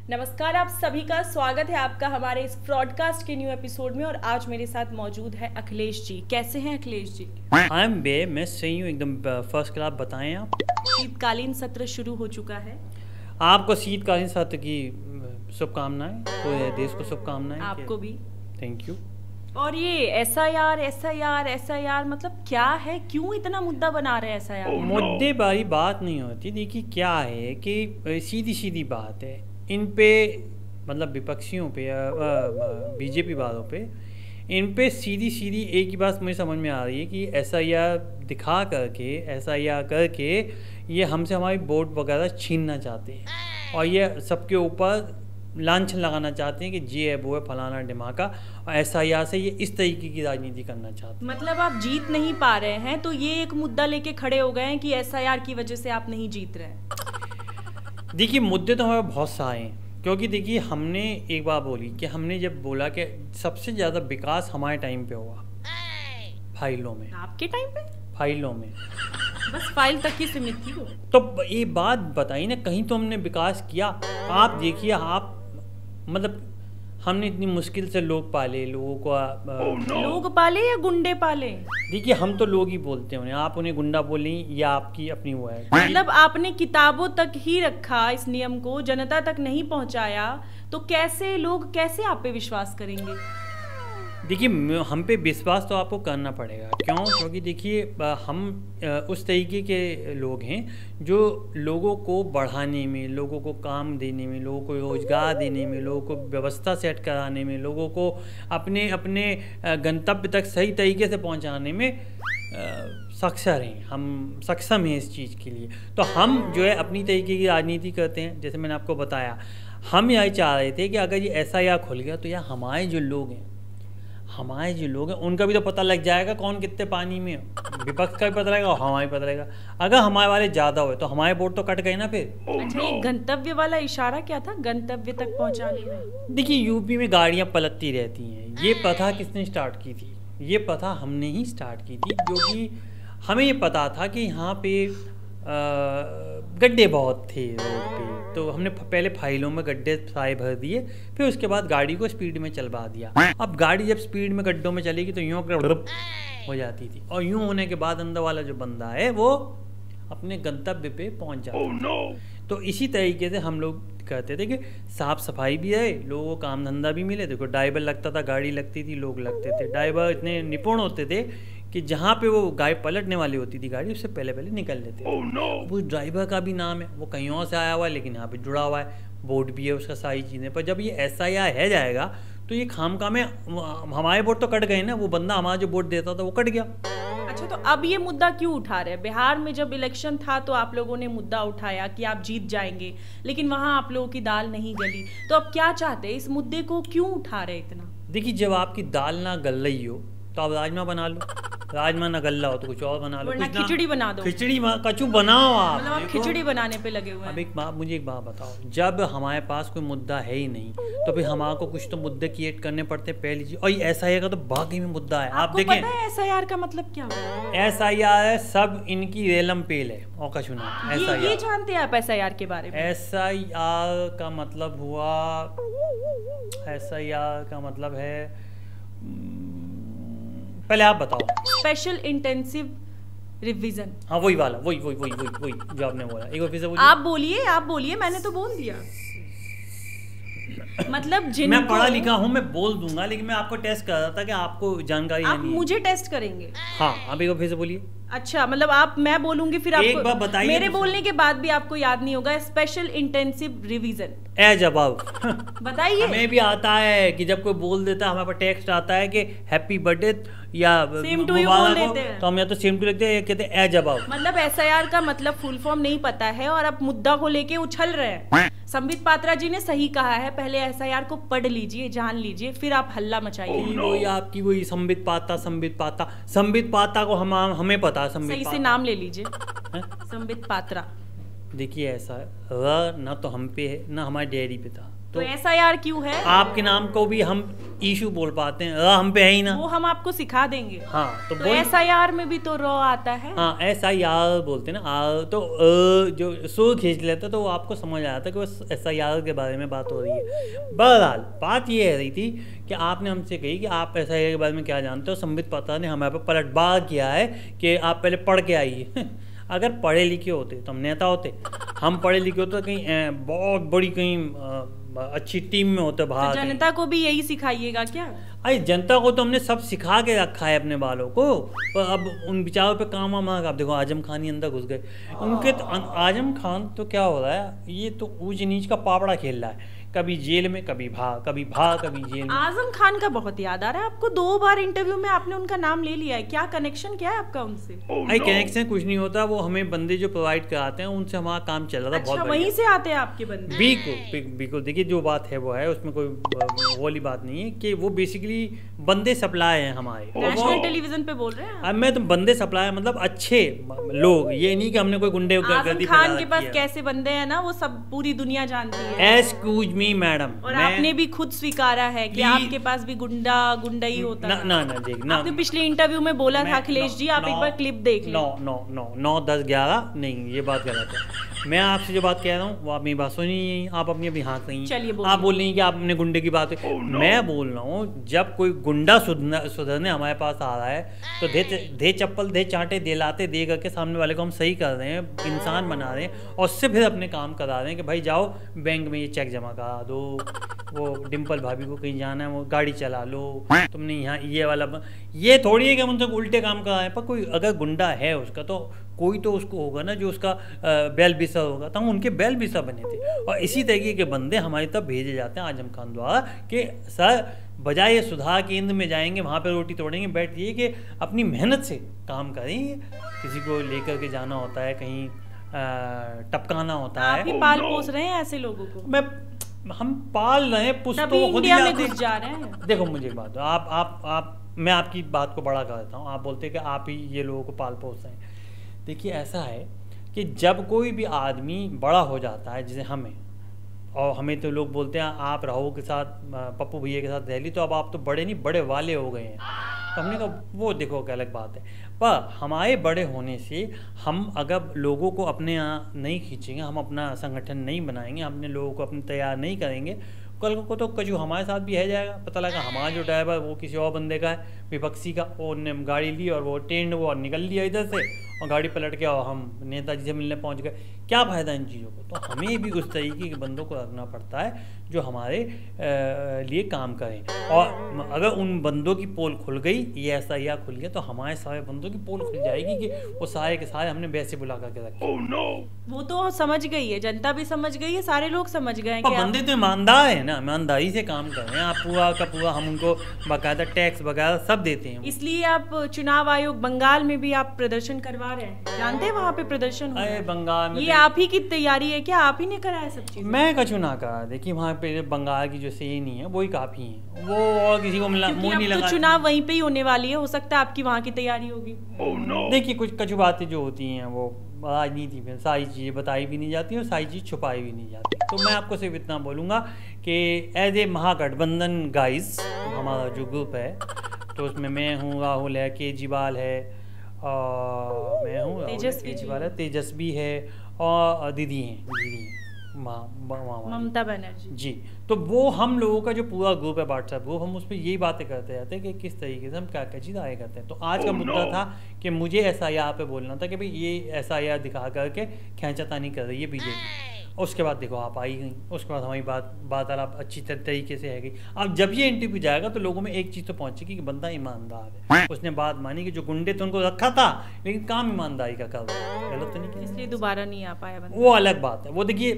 नमस्कार, आप सभी का स्वागत है आपका हमारे इस ब्रॉडकास्ट के न्यू एपिसोड में। और आज मेरे साथ मौजूद है अखिलेश जी। कैसे हैं अखिलेश जी? आई एम बे, मैं सही हूँ एकदम फर्स्ट क्लास। बताएं आप। शीतकालीन सत्र शुरू हो चुका है। आपको शीतकालीन सत्र की शुभकामनाएं, पूरे देश को शुभकामनाएं। आपको भी थैंक यू। और ये एसआईआर मतलब क्या है? क्यों इतना मुद्दा बना रहे हैं एसआईआर? मुद्दे वाली बात नहीं होती। देखिए क्या है कि सीधी सीधी बात है इन पे, मतलब विपक्षियों पे, बीजेपी वालों पे, इन पे सीधी सीधी एक ही बात मुझे समझ में आ रही है कि एसआईआर दिखा करके, एसआईआर करके ये हमसे हमारी वोट वगैरह छीनना चाहते हैं और ये सबके ऊपर लांछन लगाना चाहते हैं कि ये है वो है फलाना ढिमाका, और एसआईआर से ये इस तरीके की राजनीति करना चाहते हैं। मतलब आप जीत नहीं पा रहे हैं तो ये एक मुद्दा लेके खड़े हो गए हैं कि एसआईआर की वजह से आप नहीं जीत रहे हैं। देखिए मुद्दे तो हमारे बहुत सारे हैं, क्योंकि देखिए हमने एक बात बोली कि हमने जब बोला कि सबसे ज़्यादा विकास हमारे टाइम पे हुआ फाइलों में। आपके टाइम पे? फाइलों में बस फाइल तक ही सीमित थी वो। तो ये बात बताइए ना, कहीं तो हमने विकास किया। आप देखिए, आप मतलब हमने इतनी मुश्किल से लोग पाले, लोगों को लोग पाले या गुंडे पाले? देखिए हम तो लोग ही बोलते हैं उन्हें, आप उन्हें गुंडा बोलें या आपकी अपनी वो है। मतलब आपने किताबों तक ही रखा इस नियम को, जनता तक नहीं पहुंचाया, तो कैसे लोग, कैसे आप पे विश्वास करेंगे? देखिए हम पे विश्वास तो आपको करना पड़ेगा। क्यों? क्योंकि देखिए हम उस तरीके के लोग हैं जो लोगों को बढ़ाने में, लोगों को काम देने में, लोगों को रोज़गार देने में, लोगों को व्यवस्था सेट कराने में, लोगों को अपने अपने गंतव्य तक सही तरीके से पहुंचाने में सक्षम हैं। हम सक्षम हैं इस चीज़ के लिए। तो हम जो है अपनी तरीके की राजनीति करते हैं। जैसे मैंने आपको बताया, हम यही चाह रहे थे कि अगर ये एसआईआर खुल गया तो यार हमारे जो लोग हैं उनका भी तो पता लग जाएगा कौन कितने पानी में। विपक्ष का भी पता लगेगा और हमारा भी पता लगेगा। अगर हमारे वाले ज़्यादा हुए तो हमारे वोट तो कट गए ना फिर। अच्छा, ये गंतव्य वाला इशारा क्या था, गंतव्य तक पहुंचाने में? देखिए यूपी में गाड़ियाँ पलटती रहती हैं। ये प्रथा किसने स्टार्ट की थी? ये प्रथा हमने ही स्टार्ट की थी, क्योंकि हमें ये पता था कि यहाँ पे गड्ढे बहुत थे रोड पे। तो हमने पहले फाइलों में गड्ढे सारे भर दिए, फिर उसके बाद गाड़ी को स्पीड में चलवा दिया। अब गाड़ी जब स्पीड में गड्ढों में चलेगी तो यूँ हो जाती थी, और यूँ होने के बाद अंदर वाला जो बंदा है वो अपने गंतव्य पे पहुँच जाता है। तो इसी तरीके से हम लोग कहते थे कि साफ सफाई भी है, लोगों को काम धंधा भी मिले। देखो ड्राइवर लगता था, गाड़ी लगती थी, लोग लगते थे। ड्राइवर इतने निपुण होते थे कि जहाँ पे वो गाय पलटने वाली होती थी गाड़ी, उससे पहले पहले निकल लेते थे। वो ड्राइवर का भी नाम है, वो कहीं और से आया हुआ है लेकिन यहाँ पे जुड़ा हुआ है, बोर्ड भी है उसका, सारी चीज़ें। पर जब ये एसआईआर है जाएगा तो ये खामखा में हमारे वोट तो कट गए ना, वो बंदा हमारा जो वोट देता था वो कट गया। अच्छा, तो अब ये मुद्दा क्यों उठा रहे हैं? बिहार में जब इलेक्शन था तो आप लोगों ने मुद्दा उठाया कि आप जीत जाएंगे, लेकिन वहां आप लोगों की दाल नहीं गली। तो अब क्या चाहते हैं? इस मुद्दे को क्यों उठा रहे इतना? देखिए जब आपकी दाल ना गल रही हो तो आप राजमा बना लो, राजमा ना गल रहा हो तो कुछ और बना लो, खिचड़ी बना दो। खिचड़ी कचू बनाओ आप। मतलब आप खिचड़ी बनाने पे लगे हुए हैं। अब मुझे एक बात बताओ, जब हमारे पास कोई मुद्दा है ही नहीं तो फिर हमारे को कुछ तो मुद्दे क्रिएट करने पड़ते हैं पहली चीज। और ये एसआईआर का तो बाकी में मुद्दा है। आप देखें, पता है एसआईआर का मतलब क्या है? एसआईआर सब इनकी रेलम पेल है और कछु ना। ये जानते हैं आप एसआईआर के बारे में? एसआईआर का मतलब हुआ, एसआईआर का मतलब है, पहले आप बताओ। Special intensive revision. हाँ वही वाला, वही जो आपने बोला। एक बार फिर से बोलिए। आप बोलिए, मैंने तो बोल दिया। मतलब मैं पढ़ा लिखा हूँ, मैं बोल दूंगा, लेकिन मैं आपको टेस्ट कर रहा था कि आपको जानकारी आप मुझे टेस्ट करेंगे? हाँ, आप एक बार फिर से बोलिए। अच्छा, मतलब मैं बोलूंगी फिर आपको एक बार बताइए। मेरे बोलने के बाद भी आपको याद नहीं होगा। स्पेशल इंटेंसिव रिवीजन जवाब बताइए। हमें भी आता है कि जब कोई बोल देता है, हमारे पास टेक्स्ट आता है कि हैप्पी बर्थडे या सेम टू यू बोल देते हैं, तो हम या तो सेम टू लिखते हैं, कहते हैं जवाब। मतलब एसआईआर का मतलब फुल फॉर्म नहीं पता है और अब मुद्दा को लेके उछल रहे हैं। संबित पात्रा जी ने सही कहा है, पहले एसआईआर को पढ़ लीजिए, जान लीजिए, फिर आप हल्ला मचाइए। वही आपकी वही संबित पात्रा को हमें पता है। सही से नाम ले लीजिए, संबित पात्रा। देखिए ऐसा है, ना तो हम पे है ना हमारे डेयरी पे था, तो SIR क्यों है? आपके नाम को भी हम इशू बोल पाते हैं, हम पे है ही ना। वो हम आपको सिखा देंगे। हाँ तो SIR में भी तो र आता है। हाँ SIR बोलते हैं ना, तो जो सुर खींच लेता तो वो आपको समझ आया था कि वो SIR के बारे में बात हो रही है। बहरहाल बात ये है रही थी कि आपने हमसे कही कि आप SIR के बारे में क्या जानते हो। संबित पात्रा ने हमारे पर पलटवार किया है कि आप पहले पढ़ के आइए। अगर पढ़े लिखे होते तो हम नेता होते, हम पढ़े लिखे होते तो कहीं बहुत बड़ी कहीं अच्छी टीम में होते बाहर। तो जनता को भी यही सिखाइएगा क्या? अरे जनता को तो हमने सब सिखा के रखा है अपने बालों को, पर अब उन बेचारों पे काम वाम। आप देखो आजम खान ही अंदर घुस गए उनके, तो आजम खान तो क्या हो रहा है, ये तो ऊंच नीच का पापड़ा खेल रहा है, कभी जेल में कभी भाग कभी जेल में। आजम खान का बहुत याद आ रहा है आपको, 2 बार इंटरव्यू में आपने उनका नाम ले लिया है, क्या कनेक्शन क्या है आपका उनसे? अरे कनेक्शन कुछ नहीं होता, वो हमें बंदे जो प्रोवाइड कराते हैं उनसे हमारा काम चल रहा था। अच्छा, बहुत वहीं से आते हैं आपके बंदे? बिल्कुल देखिए जो बात है वो है, उसमें कोई वो वाली बात नहीं है कि वो बेसिकली बंदे सप्लाई हैं हमारे। नेशनल टेलीविजन पे बोल रहे हैं अब मैं तो बंदे सप्लाई मतलब अच्छे लोग, ये नहीं कि हमने कोई गुंडे आजम खान के पास कैसे बंदे हैं ना, वो सब पूरी दुनिया जानती है। एक्सक्यूज मी मैडम, और आपने भी खुद स्वीकारा है कि आपके पास भी गुंडा ही होता है। ना देख ना, आपने पिछले इंटरव्यू में बोला था अखिलेश जी, आप एक बार क्लिप देख लो। 9 10 11 नहीं, ये बात गलत है। मैं आपसे जो बात कह रहा हूँ वो आप मेरी बात सुनी, आप अपनी हाँक रही हैं। आप बोल रही हैं कि आपने गुंडे की बात है। मैं बोल रहा हूँ जब कोई गुंडा सुधरने हमारे पास आ रहा है तो दे चप्पल दे चांटे दे लाते दे करके सामने वाले को हम सही कर रहे हैं, इंसान बना रहे हैं, और उससे फिर अपने काम करा रहे हैं कि भाई जाओ बैंक में ये चेक जमा करा दो, वो डिम्पल भाभी को कहीं जाना है वो गाड़ी चला लो, तुमने यहाँ ये वाला, ये थोड़ी है कि हम उनसे उल्टे काम कराएं। पर कोई अगर गुंडा है उसका तो कोई तो उसको होगा ना जो उसका बैल बिसा होगा, तो हम उनके बैल बिसा बने थे। और इसी तरीके के बंदे हमारी तरफ भेजे जाते हैं आजम खान द्वारा कि सर बजाय ये सुधार केंद्र में जाएंगे वहाँ पे रोटी तोड़ेंगे, बैठिए कि अपनी मेहनत से काम करें। किसी को लेकर के जाना होता है कहीं, टपकाना होता है। आप ही पाल पोस रहे हैं ऐसे लोगों को? हम पाल रहे हैं, पुष्पों को इंडिया में घुस जा रहे हैं। देखो मुझे एक बात, आप मैं आपकी बात को बड़ा कर देता हूँ। आप बोलते हैं कि आप ही ये लोगों को पाल पोस रहे हैं। देखिए ऐसा है कि जब कोई भी आदमी बड़ा हो जाता है, जैसे हमें, और हमें तो लोग बोलते हैं आप राहुल के साथ पप्पू भैया के साथ रह ली तो अब आप तो बड़े नहीं बड़े वाले हो गए हैं। तो हमने कहा वो देखो क्या अलग बात है, पर हमारे बड़े होने से हम अगर लोगों को अपने यहाँ नहीं खींचेंगे, हम अपना संगठन नहीं बनाएंगे, अपने लोगों को अपने तैयार नहीं करेंगे, कल को तो कजू हमारे साथ भी है जाएगा। पता लगा हमारा जो ड्राइवर वो किसी और बंदे का है, विपक्षी का, वो ने गाड़ी ली और वो टेंड वो निकल लिया इधर से और गाड़ी पलट गया और हम नेताजी से मिलने पहुंच गए। क्या फ़ायदा इन चीज़ों को? तो हमें भी उस तरीके के बंदों को रखना पड़ता है जो हमारे लिए काम करें। और अगर उन बंदों की पोल खुल गई, ये ऐसा या खुल गया, तो हमारे सारे बंदों की पोल खुल जाएगी कि वो सारे के सारे हमने वैसे बुला करके रखे। वो तो समझ गई है, जनता भी समझ गई है, सारे लोग समझ गए हैं। बंदे तो ईमानदार है ना, ईमानदारी से काम कर रहे हैं। आप पूरा का पूरा हम उनको बाकायदा टैक्स वगैरह सब देते हैं। इसलिए आप चुनाव आयोग बंगाल में भी आप प्रदर्शन करवा रहे हैं, जानते हैं वहाँ पे प्रदर्शन हो? बंगाल में ये आप ही की तैयारी है क्या? आप ही ने कराया सब चीज? मैं कछु ना करा। देखिए वहाँ पे बंगाल की जो सेनी है वही काफी है, वो और किसी को मुँह नहीं लगा। तो चुनाव वहीं पे ही होने वाली है, हो सकता है आपकी वहाँ की तैयारी होगी। देखिए कुछ कछु बातें जो होती हैं वो राजनीति में सारी चीज़ें बताई भी नहीं जाती और सारी चीज़ छुपाई भी नहीं जाती। तो मैं आपको सिर्फ इतना बोलूँगा कि एज ए महागठबंधन गाइस, हमारा जो ग्रुप है तो उसमें मैं हूँ, राहुल है, केजरीवाल है, मैं हूँ, केजरीवाल है, तेजस्वी है और दीदी हैं ममता बनर्जी जी। तो वो हम लोगों का जो पूरा ग्रुप है व्हाट्सएप ग्रुप, हम उस पर यही बातें करते रहते हैं कि किस तरीके से हम क्या क्या चीज़ आए करते हैं। तो आज का मुद्दा था कि मुझे SIR पे बोलना था कि भाई ये SIR दिखा करके खींचातानी कर रही है बीजेपी। उसके बाद देखो आप आई गई, उसके बाद हमारी बात आप अच्छी तरीके से है गई। अब जब ये इंटरव्यू जाएगा तो लोगों में एक चीज़ तो पहुंचेगी कि बंदा ईमानदार है। उसने बात मानी कि जो गुंडे तो उनको रखा था लेकिन काम ईमानदारी का कर रहा है, गलत तो नहीं किया, इसलिए दोबारा नहीं आ पाया बंदा। वो अलग बात है। वो देखिए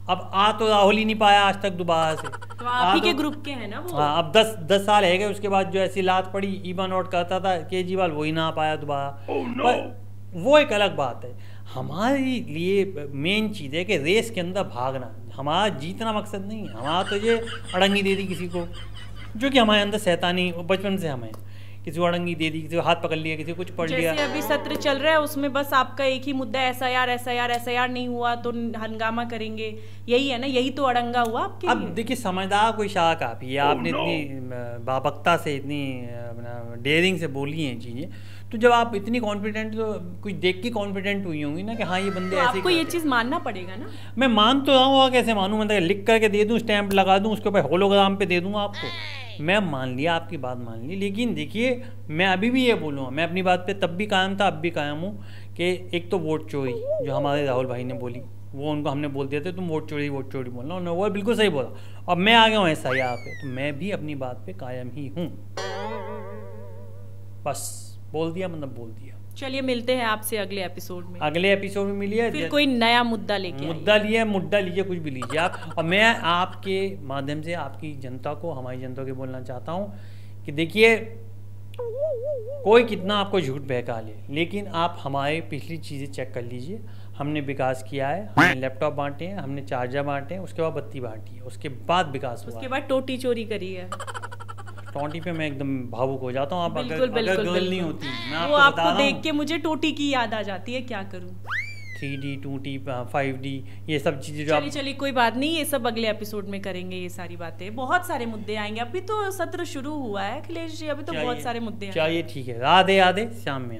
अब तो राहुल ही नहीं पाया आज तक दोबारा से, तो आप ही के ग्रुप के हैं ना वो। हाँ, अब 10 साल है गए, उसके बाद जो ऐसी लात पड़ी ईवन आउट करता था केजरीवाल, वही ना पाया दोबारा। पर वो एक अलग बात है। हमारे लिए मेन चीज़ है कि रेस के अंदर भागना, हमारा जीतना मकसद नहीं है। हमारा तो ये अड़ंगी दे दी किसी को, जो कि हमारे अंदर शैतानी बचपन से हमें किसी को अड़ंगी दे दी, किसी को हाथ पकड़ लिया, किसी को कुछ पढ़ लिया। जैसे अभी सत्र चल रहा है उसमें बस आपका एक ही मुद्दा एसआईआर एसआईआर एसआईआर नहीं हुआ तो हंगामा करेंगे, यही है ना, यही तो अड़ंगा हुआ आपके अब लिए। देखिए समझदार कोई शाह काफी है, आपने इतनी बाबकता से इतनी डेयरिंग से बोली हैं चीजें, तो जब आप इतनी कॉन्फिडेंट, तो कुछ देख के कॉन्फिडेंट हुई होंगी ना कि हाँ ये बंदे तो ऐसे आपको ये चीज मानना पड़ेगा ना। मैं मान तो रहा हूँ, और कैसे मानूं, मतलब लिख करके दे दूं, स्टैंप लगा दूं, उसके ऊपर होलोग्राम पे दे दूंगा आपको, मैं मान लिया, आपकी बात मान ली। लेकिन देखिए मैं अभी भी ये बोलूँगा, मैं अपनी बात पे तब भी कायम था, अब भी कायम हूँ कि एक तो वोट चोरी जो हमारे राहुल भाई ने बोली, वो उनको हमने बोल दिया था तुम वोट चोरी बोलना, उन्होंने वो बिल्कुल सही बोला। अब मैं आ गया हूँ SIR पे, तो मैं भी अपनी बात पे कायम ही हूँ। बस बोल दिया, मतलब बोल दिया। चलिए मिलते हैं आपसे अगले एपिसोड में। अगले एपिसोड में मिलिए, फिर कोई नया मुद्दा लेके मुद्दा लीजिए, कुछ भी लीजिए आप। और मैं आपके माध्यम से आपकी जनता को, हमारी जनता को बोलना चाहता हूँ कि देखिए कोई कितना आपको झूठ बहका ले, लेकिन आप हमारी पिछली चीज़ें चेक कर लीजिए। हमने विकास किया है, हमने लैपटॉप बांटे हैं, हमने चार्जर बांटे हैं, उसके बाद बत्ती बांटी है, उसके बाद विकास हुआ, उसके बाद टोटी चोरी करी है। टोटी पे मैं एकदम भावुक हो जाता हूँ। आप बिल्कुल, अगर गर्ल नहीं होती, मैं वो आपको आपको देख के मुझे टोटी की याद आ जाती है, क्या करूँ। 3D 2D 5D ये सब चीज़ें जो चलिए कोई बात नहीं, ये सब अगले एपिसोड में करेंगे, ये सारी बातें, बहुत सारे मुद्दे आएंगे। अभी तो सत्र शुरू हुआ है अखिलेश जी, अभी तो बहुत सारे मुद्दे चाहिए। ठीक है, राधे राधे, शाम में